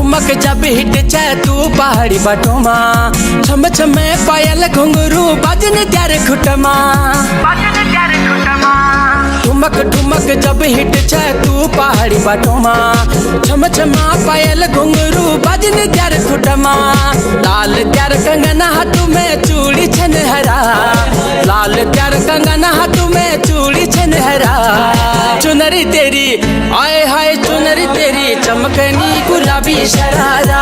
ठुमक जब हिट जाए तू पहाड़ी बटोमा छम छम पायल घुंघरू बाजन त्यारे खुटमा ठुमक ठुमक जब हिट जाए तू पहाड़ी बटोमा छम छम पायल घुंघरू बाजन त्यारे खुटमा लाल त्यार कंगना हाथों में चूड़ी छन हरा लाल त्यार कंगना हाथों में चूड़ी छन हरा चुनरी तेरी आए हाय चुनरी तेरी चमकनी गुलाबी शरारा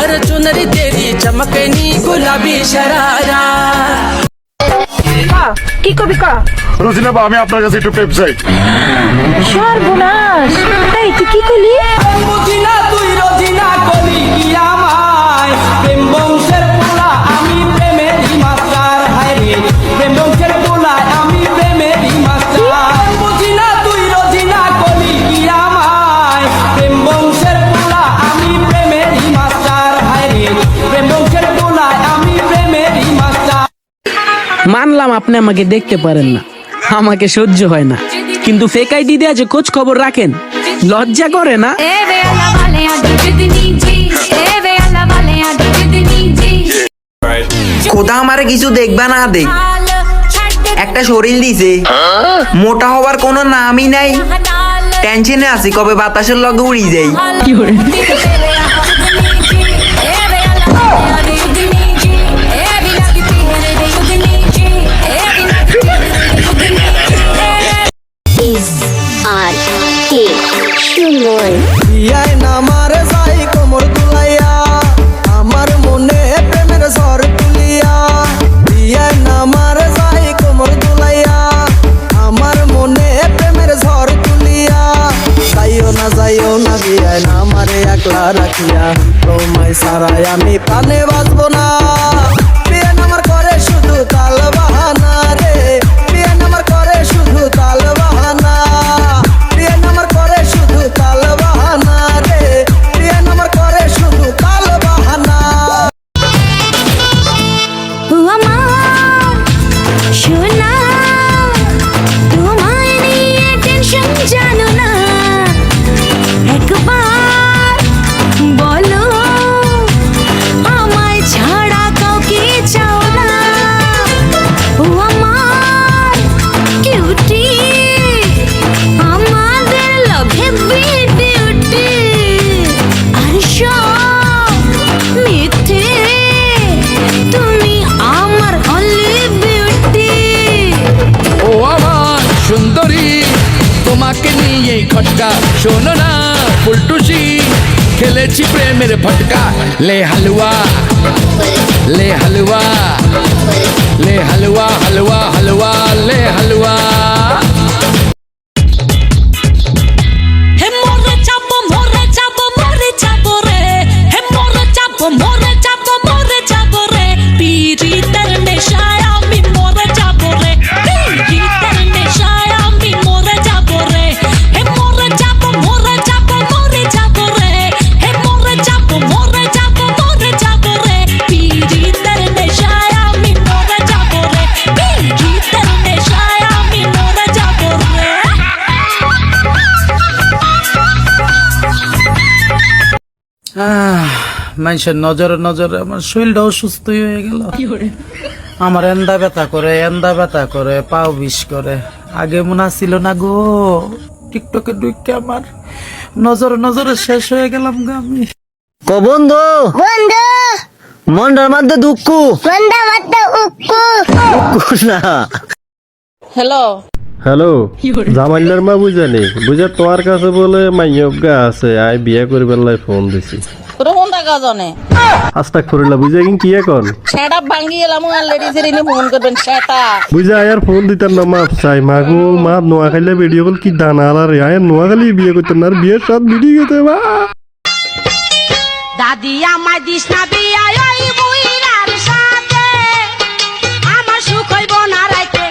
अरे चुनरी तेरी चमकनी गुलाबी शरारा কি কবি ক রোজিনা বা আমি আপনার কাছে একটু প্রেম চাই। সর্বনাশ তাই তুই কি কইলি রোজিনা তুই রোজিনা কলি কি আমায় প্রেম বংশের পোলা আমি প্রেমেরই মাস্টার হায় রে প্রেম বংশের পোলা আমি প্রেমেরই মাস্টার রোজিনা তুই রোজিনা কলি কি আমায় প্রেম বংশের পোলা আমি প্রেমেরই মাস্টার হায় রে প্রেম বংশের পোলা আমি প্রেমেরই মাস্টার। মানলাম আপনি আমাকে দেখতে পারেন না, আমাকে সহ্য হয় না, কিন্তু ফেক আইডি দিয়ে যে খোঁজ খবর রাখেন লজ্জা করে না? খোদা আমারে কিছু দেখবা না দেখ, একটা শরীর দিছে, মোটা হওয়ার কোনো নামই নাই, টেনশনে আছি কবে বাতাসের লগে উড়ি যাই। কি করে বিয়ায় নামার যাই কোমর দুলাইয়া আমার মনে প্রেমের ঝড় তুলিয়া বিয়ায় নামার যাই কোমর দুলাইয়া আমার মনে প্রেমের ঝড় তুলিয়া যাইও না বিয়ায় নামারে একলা রাখিয়া তোমায় সারাই আমি প্রাণে বাঁচবো না বিয়ে নামার করে শুধু তাল বাহানা রে বিয়ে নামার করে শুধু তাল বাহানা বিয়ে নামার করে শুধু তাল বাহানা রে বিয়ে নামার করে শুধু তাল বাহানা। সোনা তোমায় নিয়ে টেনশন জানো না একবার বলো আমায় ছাড়া কাউকে চাও না ও আমার কিউটি আমাদের লভে বিউটি আর সব মিথ্যে তুমি আমার অনলি বিউটি ও আমার সুন্দরী তোমাকে নিয়ে খটকা শোনো না ফুলটুসি খেলেছি প্রেমের ফটকা লে হালুয়া লে হালুয়া লে হালুয়া হালুয়া হালুয়া লে হালুয়া হে মরে যাবো রে হে মরে যাবো রে পিরিতের নেশায় আমি মরে যাবো রে পিরিতের নেশায় আমি মরে যাবো রে হে মরে যাবো রে হে মরে যাবো রে পিরিতের নেশায় আমি মরে যাবো রে পিরিতের নেশায় আমি মরে যাবো রে। মানুষের নজরে নজরে আমার শরীরটা অসুস্থ হয়ে গেল। আমার এন্দা ব্যথা করে পাও বিষ করে। আগে মনে ছিল না গো, টিকটকে ঢুকে আমার নজরে নজরে শেষ হয়ে গেলাম গো আমি। ক বন্ধু মন্ডার মধ্যে দুঃখ না। হ্যালো হ্যালো জামাইলার মা বুঝানি বুঝা তোমার কাছে বলে মাইয়গা আছে আই বিয়া করিবার লাই ফোন দিছি তোরা কোন টাকা জানে আস্তাক ফরিলা বুঝা কি এখন সেটা ভাঙি এলাম আর লেডিসের ইনি ফোন করবেন সেটা বুঝা আর ফোন দিতাম না মাপ চাই মাগো মা নোয়া খাইলে ভিডিও কল কি দানা আলারে আয় নোয়া খালি বিয়ে করতেন না আর বিয়ের সাথ ভিডিও গেতে বা দাদি আমায় দিস না বিয়া ওই বুইরার সাথে আমার সুখ হইব না রাইতে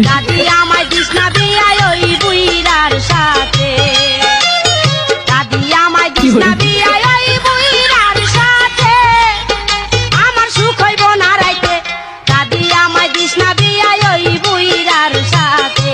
দাদি আমায় দিস না বিয়া ওই বুইরার সাথে দাদি আমায় দিস না বিয়া ওই বুইরার সাথে আমার সুখ হইব না রাইতে দাদি আমায় দিস না বিয়া ওই বুইরার সাথে